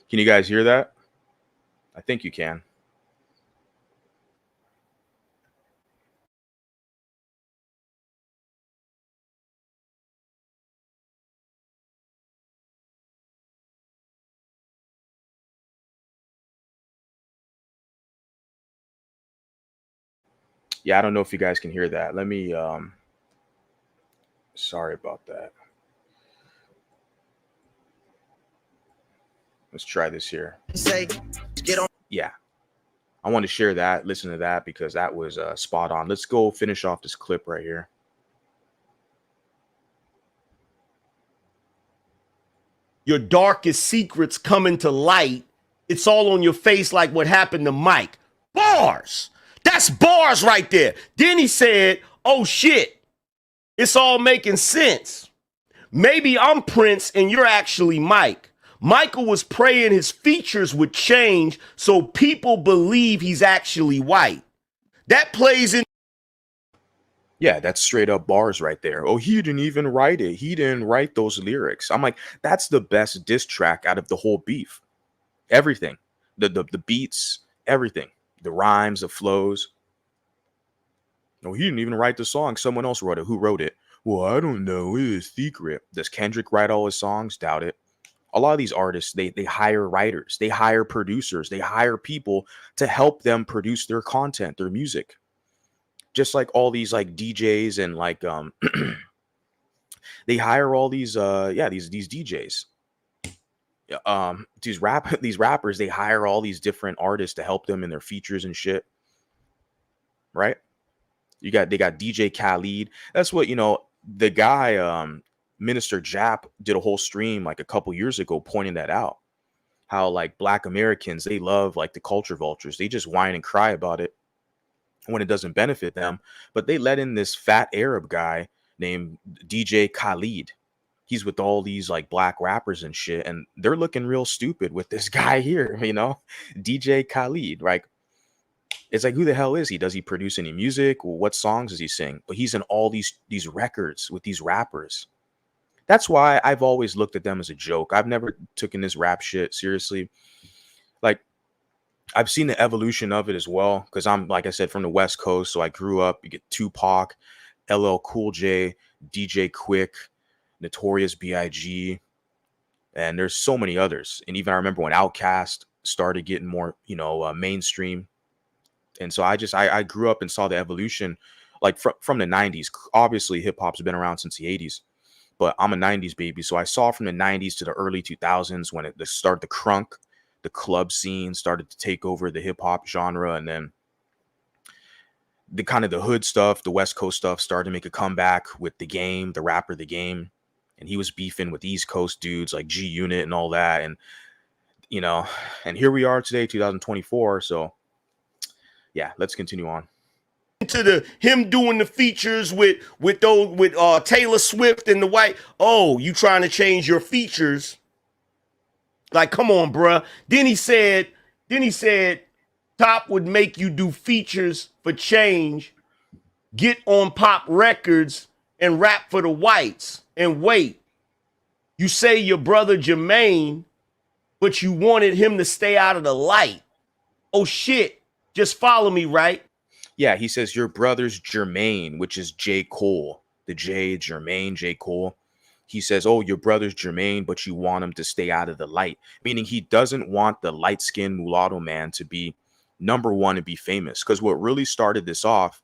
Can you guys hear that? I think you can. Yeah, I don't know if you guys can hear that. Let me sorry about that. Let's try this here. Yeah. I want to share that, listen to that, because that was spot on. Let's go finish off this clip right here. Your darkest secrets coming to light. It's all on your face like what happened to Mike. Bars. That's bars right there. Then he said, oh shit, it's all making sense. Maybe I'm Prince and you're actually Mike. Michael was praying his features would change so people believe he's actually white. That plays in. Yeah, that's straight up bars right there. Oh, he didn't even write it. He didn't write those lyrics. I'm like, that's the best diss track out of the whole beef. Everything. The beats, everything. The rhymes, the flows. No, he didn't even write the song. Someone else wrote it. Who wrote it? Well, I don't know. It is secret. Does Kendrick write all his songs? Doubt it. A lot of these artists, they hire writers, they hire producers, they hire people to help them produce their content, their music. Just like all these like DJs and like they hire all these these DJs. These rappers, they hire all these different artists to help them in their features and shit. Right? They got DJ Khaled. That's what, the guy Minister Jap did a whole stream like a couple years ago pointing that out. how like Black Americans, they love like the culture vultures. They just whine and cry about it when it doesn't benefit them. But they let in this fat Arab guy named DJ Khaled. He's with all these like black rappers and shit, and they're looking real stupid with this guy here, DJ Khaled. Like, it's like, who the hell is he? Does he produce any music? What songs does he sing? But he's in all these records with these rappers. That's why I've always looked at them as a joke. I've never taken this rap shit seriously. Like, I've seen the evolution of it as well, because I'm, like I said, from the West Coast. So I grew up, you get Tupac, LL Cool J, DJ Quick, Notorious B.I.G., and there's so many others. And even I remember when Outkast started getting more, mainstream. And so I grew up and saw the evolution, like from the 90s. Obviously, hip hop's been around since the 80s, but I'm a 90s baby. So I saw from the 90s to the early 2000s when it started the crunk, the club scene started to take over the hip hop genre. And then the kind of the hood stuff, the West Coast stuff started to make a comeback with The Game, the rapper The Game. And he was beefing with East Coast dudes like G Unit and all that. And, and here we are today, 2024. So yeah, let's continue on. To him doing the features with Taylor Swift and the white. Oh, you trying to change your features? Like, come on, bruh. Then he said, Top would make you do features for change, get on pop records and rap for the whites. And wait, you say your brother Jermaine, but you wanted him to stay out of the light. Oh shit, just follow me, right? Yeah, he says your brother's Jermaine, which is J. Cole. The J, Jermaine, J. Cole. He says, oh, your brother's Jermaine, but you want him to stay out of the light. Meaning he doesn't want the light-skinned mulatto man to be number one and be famous. Because what really started this off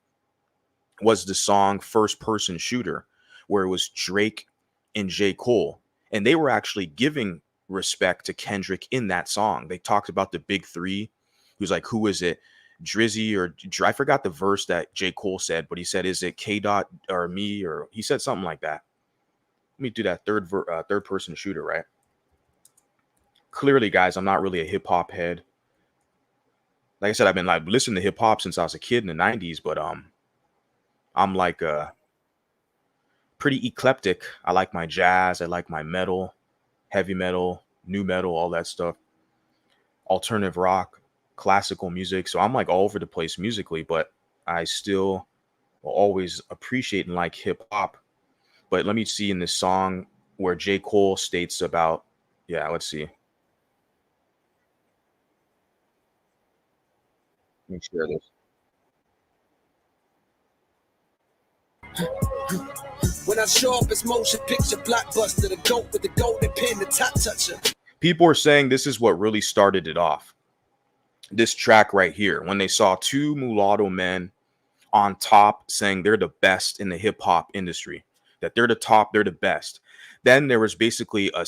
was the song First Person Shooter, where it was Drake and J. Cole. And they were actually giving respect to Kendrick in that song. They talked about the big three. He was like, who is it? Drizzy or I forgot the verse that J. Cole said, but he said, is it K Dot or me? Or he said something like that. Let me do that third person shooter, right? Clearly, guys, I'm not really a hip hop head. Like I said, I've been like listening to hip hop since I was a kid in the 90s, but I'm like pretty eclectic. I like my jazz, I like my metal, heavy metal, new metal, all that stuff, alternative rock, classical music. So I'm like all over the place musically, but I still will always appreciate and like hip hop. But let me see in this song where J. Cole states about, yeah, let's see. Let me share this. When I show up, it's motion picture blockbuster, the goat with the golden pen, the top toucher. People are saying this is what really started it off. This track right here, when they saw two mulatto men on top saying they're the best in the hip hop industry, that they're the top, they're the best. Then there was basically a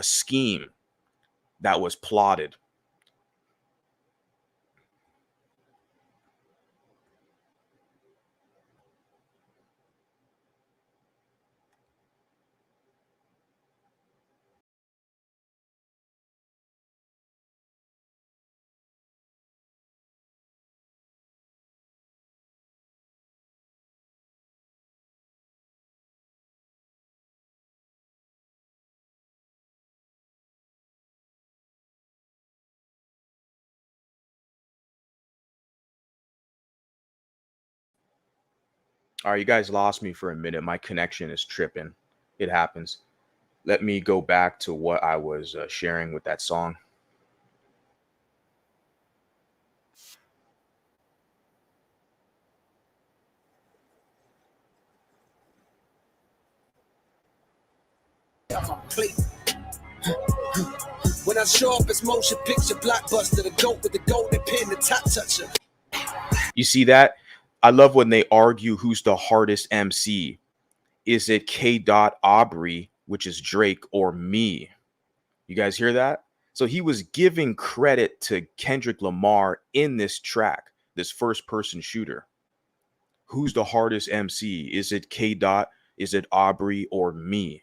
scheme that was plotted. All right, you guys lost me for a minute. My connection is tripping. It happens. Let me go back to what I was sharing with that song. When I show up, it's motion picture blockbuster, the goat with the golden pen, the top toucher. You see that? I love when they argue who's the hardest MC. Is it K. Dot Aubrey, which is Drake, or me? You guys hear that? So he was giving credit to Kendrick Lamar in this track, this first person shooter. Who's the hardest MC? Is it K. Dot? Is it Aubrey or me?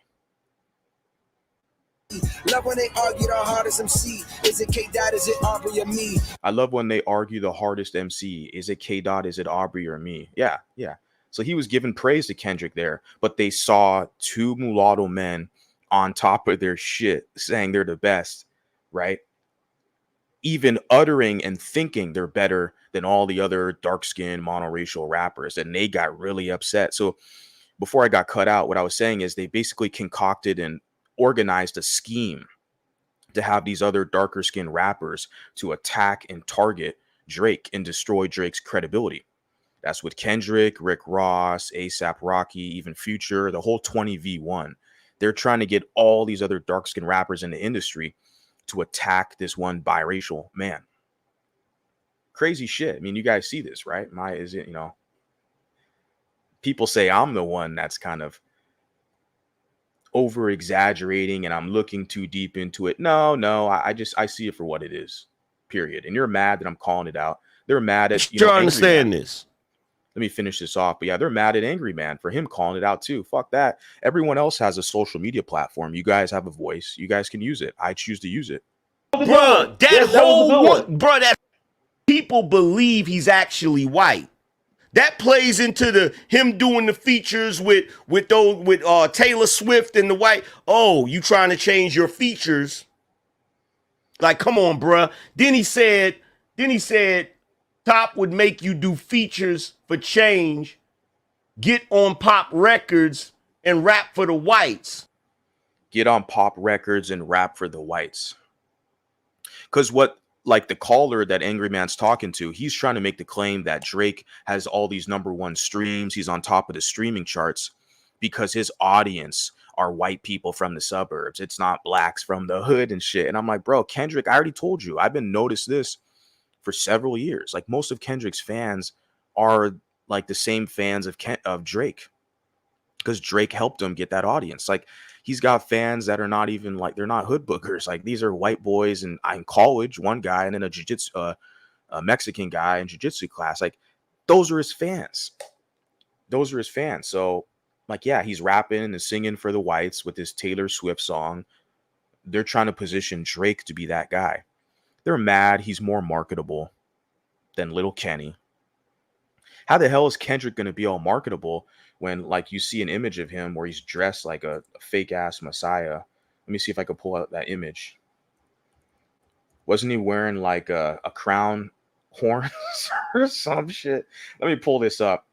Love when they argue the hardest MC. Is it K Dot? Is it Aubrey or me? I love when they argue the hardest MC. Is it K Dot? Is it Aubrey or me? Yeah, yeah. So he was giving praise to Kendrick there, but they saw two mulatto men on top of their shit saying they're the best, right? Even uttering and thinking they're better than all the other dark-skinned monoracial rappers, and they got really upset. So before I got cut out, what I was saying is they basically concocted and organized a scheme to have these other darker skinned rappers to attack and target Drake and destroy Drake's credibility. That's with Kendrick, Rick Ross, ASAP Rocky, even Future, the whole 20v1. They're trying to get all these other dark skinned rappers in the industry to attack this one biracial man. Crazy shit. I mean, you guys see this, right? People say I'm the one that's kind of over exaggerating and I'm looking too deep into it. No, I see it for what it is, period. And you're mad that I'm calling it out. They're mad at, you understand this. Let me finish this off. But yeah, they're mad at Angryman for him calling it out too. Fuck that. Everyone else has a social media platform. You guys have a voice. You guys can use it. I choose to use it. Bruh, that people believe he's actually white. That plays into him doing the features with Taylor Swift and the white. Oh, you trying to change your features? Like, come on, bruh. Then he said, Top would make you do features for change, get on pop records and rap for the whites. Get on pop records and rap for the whites. Because like the caller that Angryman's talking to, he's trying to make the claim that Drake has all these #1 streams. He's on top of the streaming charts because his audience are white people from the suburbs. It's not blacks from the hood and shit. And I'm like, bro, Kendrick, I already told you. I've been noticed this for several years. Like most of Kendrick's fans are like the same fans of Drake because Drake helped him get that audience. Like he's got fans that are not even like, they're not hood bookers. Like these are white boys in college, one guy, and then a Mexican guy in jiu-jitsu class. Like those are his fans. So like, yeah, he's rapping and singing for the whites with this Taylor Swift song. They're trying to position Drake to be that guy. They're mad he's more marketable than Little Kenny. How the hell is Kendrick going to be all marketable when like you see an image of him where he's dressed like a fake ass Messiah? Let me see if I can pull out that image. Wasn't he wearing like a crown horns or some shit? Let me pull this up.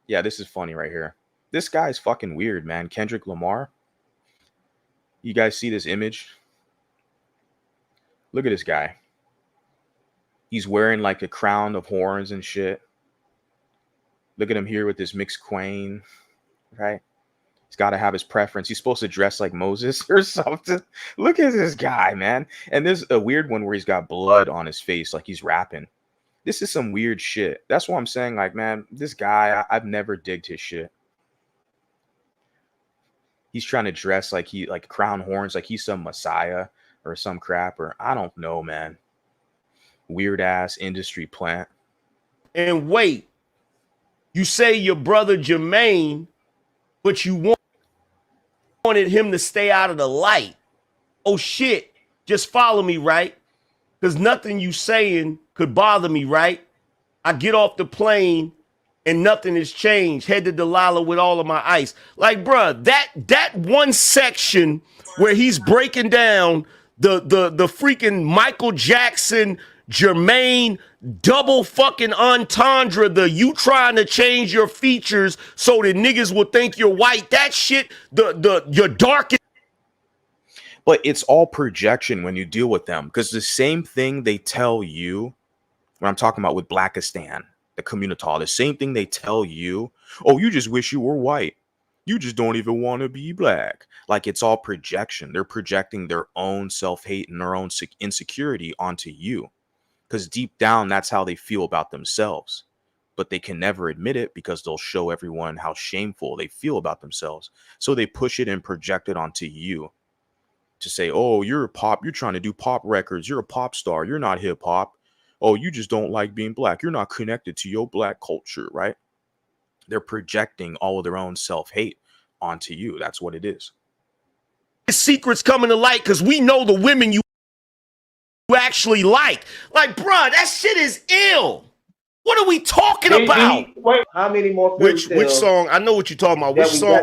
Yeah, this is funny right here. This guy's fucking weird, man. Kendrick Lamar. You guys see this image? Look at this guy. He's wearing like a crown of horns and shit. Look at him here with this mixed queen, right? He's got to have his preference. He's supposed to dress like Moses or something. Look at this guy, man. And there's a weird one where he's got blood on his face, like he's rapping. This is some weird shit. That's what I'm saying. Like, man, this guy, I've never digged his shit. He's trying to dress like crown horns, like he's some Messiah or some crap, or I don't know, man. Weird ass industry plant. And wait, you say your brother Jermaine, but you wanted him to stay out of the light. Oh shit, just follow me, right? Because nothing you saying could bother me, right? I get off the plane and nothing has changed. Head to Delilah with all of my ice. Like, bruh, that one section where he's breaking down the freaking Michael Jackson, Jermaine, double fucking entendre, you trying to change your features so that niggas will think you're white. That shit, you're dark. But it's all projection when you deal with them, because the same thing they tell you, when I'm talking about with Blackistan, the Communitol, the same thing they tell you, oh, you just wish you were white. You just don't even want to be black. Like, it's all projection. They're projecting their own self-hate and their own insecurity onto you. Because deep down, that's how they feel about themselves. But they can never admit it because they'll show everyone how shameful they feel about themselves. So they push it and project it onto you to say, oh, you're trying to do pop records. You're a pop star. You're not hip hop. Oh, you just don't like being black. You're not connected to your black culture, right? They're projecting all of their own self-hate onto you. That's what it is. secrets coming to light because we know the women you actually like. Like, bruh, that shit is ill. What are we talking about? Wait, how many more Which song? I know what you're talking about.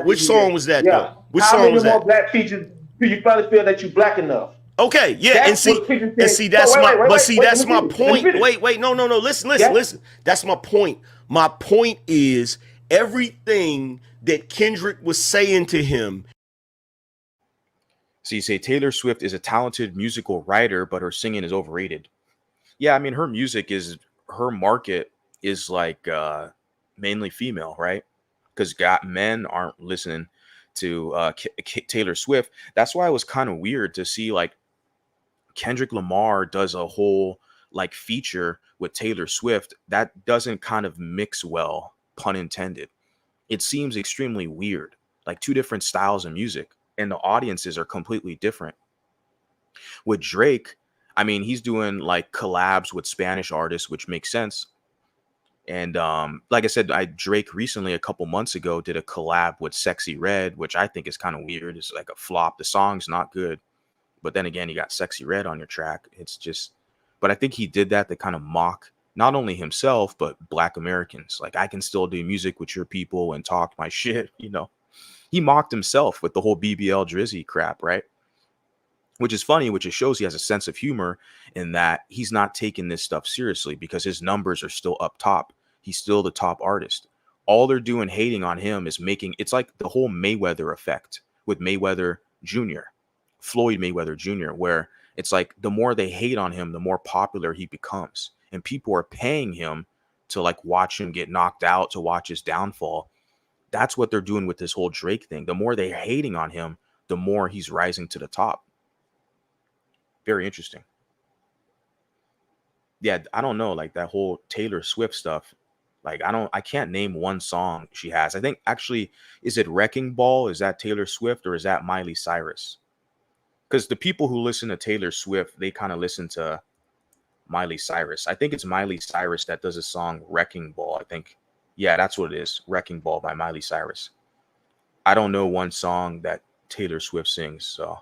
Which song was that though? Which how song many was more that? black features do you finally feel that you black enough? Okay, yeah, That's that's my point. Wait, no. Listen. That's my point. My point is everything that Kendrick was saying to him. So you say Taylor Swift is a talented musical writer, but her singing is overrated. Yeah, I mean, her market is like mainly female, right? Because men aren't listening to Taylor Swift. That's why it was kind of weird to see like Kendrick Lamar does a whole like feature with Taylor Swift. That doesn't kind of mix well, pun intended. It seems extremely weird, like two different styles of music, and the audiences are completely different. With Drake, I mean, he's doing like collabs with Spanish artists, which makes sense. And like I said, Drake recently, a couple months ago, did a collab with Sexy Red, which I think is kind of weird. It's like a flop. The song's not good. But then again, you got Sexy Red on your track. It's just, but I think he did that to kind of mock not only himself, but Black Americans. Like, I can still do music with your people and talk my shit, you know. He mocked himself with the whole BBL Drizzy crap, right? Which is funny, which it shows he has a sense of humor in that he's not taking this stuff seriously because his numbers are still up top. He's still the top artist. All they're doing hating on him is making, it's like the whole Mayweather effect with Mayweather Jr., Floyd Mayweather Jr., where it's like the more they hate on him, the more popular he becomes. And people are paying him to like watch him get knocked out, to watch his downfall. That's what they're doing with this whole Drake thing. The more they're hating on him, the more he's rising to the top. Very interesting. Yeah, I don't know, like that whole Taylor Swift stuff. Like, I can't name one song she has. I think actually, is it Wrecking Ball? Is that Taylor Swift or is that Miley Cyrus? Because the people who listen to Taylor Swift, they kind of listen to Miley Cyrus. I think it's Miley Cyrus that does a song Wrecking Ball. I think, yeah, that's what it is. Wrecking Ball by Miley Cyrus. I don't know one song that Taylor Swift sings, so.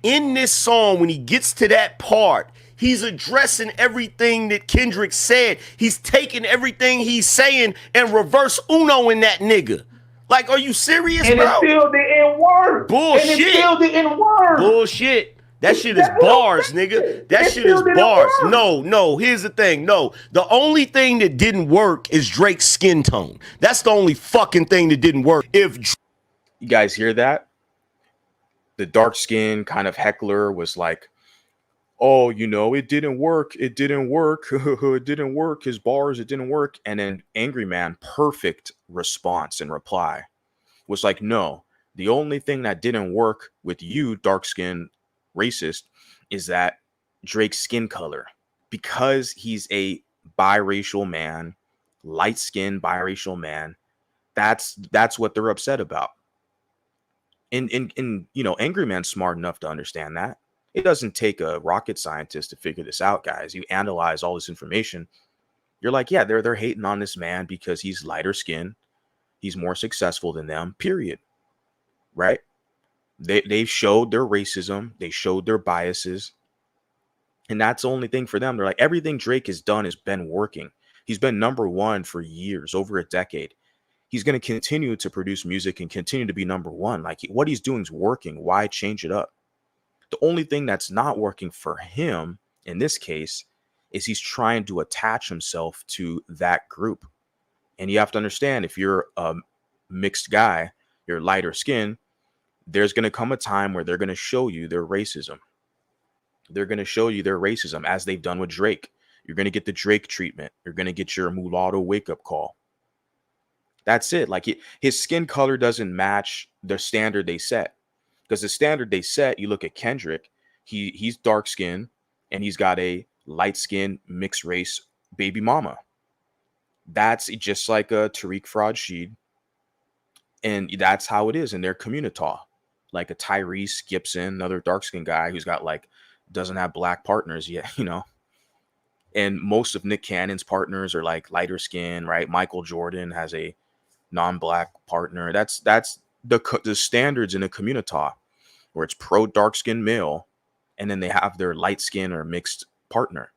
In this song, when he gets to that part, he's addressing everything that Kendrick said. He's taking everything he's saying and reverse Uno in that nigga. Like, are you serious, and bro? It still didn't work. Bullshit. And it still didn't work. Bullshit. That shit is bars, nigga. That shit is bars. No. Here's the thing. No. The only thing that didn't work is Drake's skin tone. That's the only fucking thing that didn't work. If you guys hear that? The dark skin kind of heckler was like, oh, you know, it didn't work. It didn't work. It didn't work. His bars, it didn't work. And then Angryman, perfect response and reply was like, no, the only thing that didn't work with you, dark skin racist, is that Drake's skin color, because he's a biracial man, light skinned biracial man. That's what they're upset about. And you know, Angryman's smart enough to understand that. It doesn't take a rocket scientist to figure this out, guys. You analyze all this information. You're like, yeah, they're hating on this man because he's lighter skinned. He's more successful than them, period. Right? They showed their racism. They showed their biases. And that's the only thing for them. They're like, everything Drake has done has been working. He's been number one for years, over a decade. He's going to continue to produce music and continue to be number one. Like, what he's doing is working. Why change it up? The only thing that's not working for him in this case is he's trying to attach himself to that group. And you have to understand, if you're a mixed guy, you're lighter skin, there's going to come a time where they're going to show you their racism. They're going to show you their racism, as they've done with Drake. You're going to get the Drake treatment. You're going to get your mulatto wake-up call. That's it. Like, his skin color doesn't match the standard they set. Because the standard they set, you look at Kendrick, he's dark skinned and he's got a light skinned mixed race baby mama. That's just like a Tariq Rashid. And that's how it is in their community. Like a Tyrese Gibson, another dark skinned guy who's got like, doesn't have black partners yet, you know. And most of Nick Cannon's partners are like lighter skin, right? Michael Jordan has a non-black partner. That's the standards in the community where it's pro dark skinned male, and then they have their light skin or mixed partner.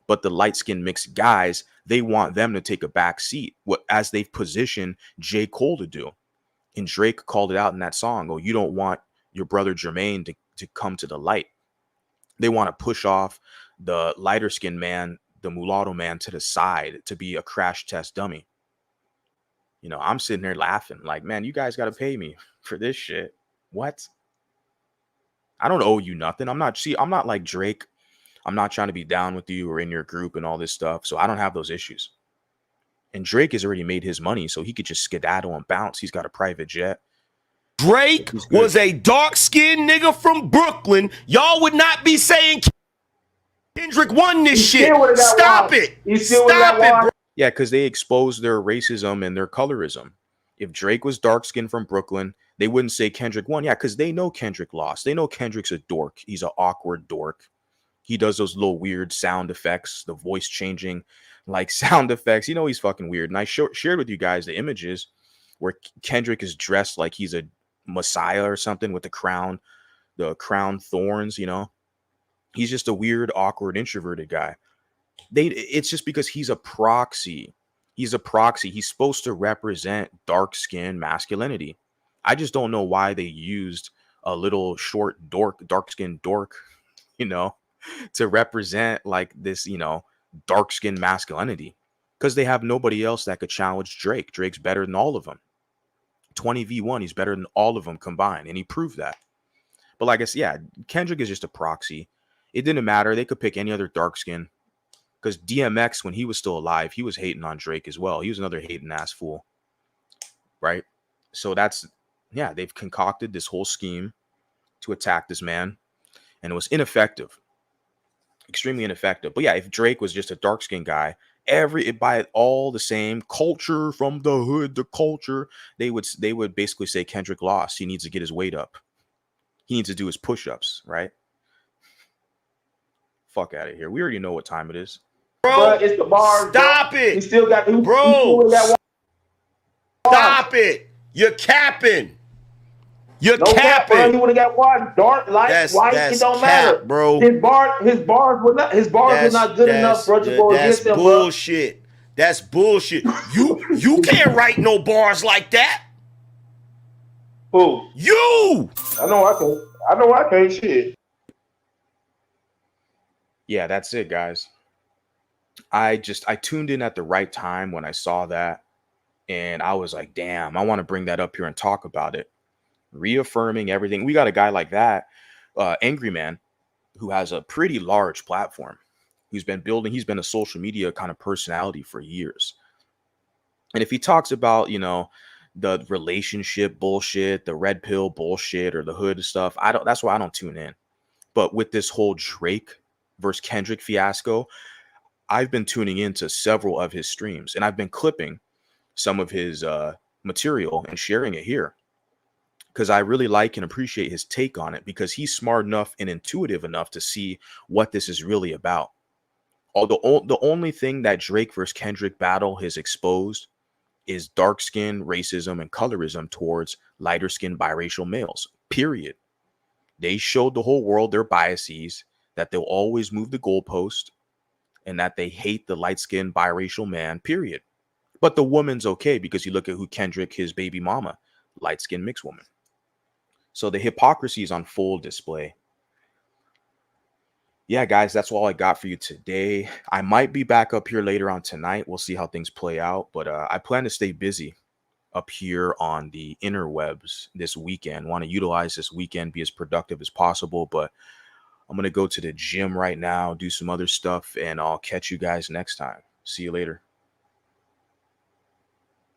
But the light skinned mixed guys, they want them to take a back seat, as they've positioned J. Cole to do. And Drake called it out in that song. Oh, you don't want your brother Jermaine to come to the light. They want to push off the lighter skinned man, the mulatto man, to the side to be a crash test dummy. You know, I'm sitting there laughing like, man, you guys got to pay me for this shit. What? I don't owe you nothing. I'm not like Drake. I'm not trying to be down with you or in your group and all this stuff. So I don't have those issues. And Drake has already made his money, so he could just skedaddle and bounce. He's got a private jet. Drake was a dark-skinned nigga from Brooklyn. Y'all would not be saying Kendrick won this shit. Stop it. Stop it, bro. Yeah, because they exposed their racism and their colorism. If Drake was dark-skinned from Brooklyn, they wouldn't say Kendrick won. Yeah, because they know Kendrick lost. They know Kendrick's a dork. He's an awkward dork. He does those little weird sound effects, the voice changing like sound effects. You know he's fucking weird. And I shared with you guys the images where Kendrick is dressed like he's a messiah or something with the crown thorns, you know. He's just a weird, awkward, introverted guy. It's just because he's a proxy. He's a proxy. He's supposed to represent dark-skinned masculinity. I just don't know why they used a little short dork, dark-skinned dork, you know, to represent like this, you know, dark-skinned masculinity. Because they have nobody else that could challenge Drake. Drake's better than all of them. 20v1, he's better than all of them combined, and he proved that. But like I said, yeah, Kendrick is just a proxy. It didn't matter. They could pick any other dark skin. Because DMX, when he was still alive, he was hating on Drake as well. He was another hating ass fool. Right? So that's, yeah, they've concocted this whole scheme to attack this man. And it was ineffective. Extremely ineffective. But yeah, if Drake was just a dark skinned guy, by all the same culture from the hood, the culture, they would basically say Kendrick lost. He needs to get his weight up. He needs to do his push-ups, right? Fuck out of here. We already know what time it is. Bro, it's the bar. Stop it. He still got bro. Stop it. You're capping. You're no capping. Cap, bro. He would have got one. Dark, light, white. It don't matter, bro. His bars were not good enough, bro. To go against him, bullshit. Bro. That's bullshit. You can't write no bars like that. Who? You. I know I can't. Shit. Yeah, that's it, guys. I tuned in at the right time when I saw that, and I was like, damn, I want to bring that up here and talk about it. Reaffirming everything. We got a guy like that, Angryman, who has a pretty large platform, he's been a social media kind of personality for years. And if he talks about, you know, the relationship bullshit, the red pill bullshit, or the hood stuff, that's why I don't tune in. But with this whole Drake versus Kendrick fiasco, I've been tuning into several of his streams, and I've been clipping some of his material and sharing it here because I really like and appreciate his take on it, because he's smart enough and intuitive enough to see what this is really about. Although the only thing that Drake versus Kendrick battle has exposed is dark skin racism and colorism towards lighter skinned biracial males, period. They showed the whole world their biases, that they'll always move the goalpost, and that they hate the light-skinned biracial man, period. But the woman's okay, because you look at who Kendrick, his baby mama, light-skinned mixed woman. So the hypocrisy is on full display. Yeah, guys, that's all I got for you today. I might be back up here later on tonight. We'll see how things play out. But I plan to stay busy up here on the interwebs this weekend. Want to utilize this weekend, be as productive as possible. But I'm going to go to the gym right now, do some other stuff, and I'll catch you guys next time. See you later.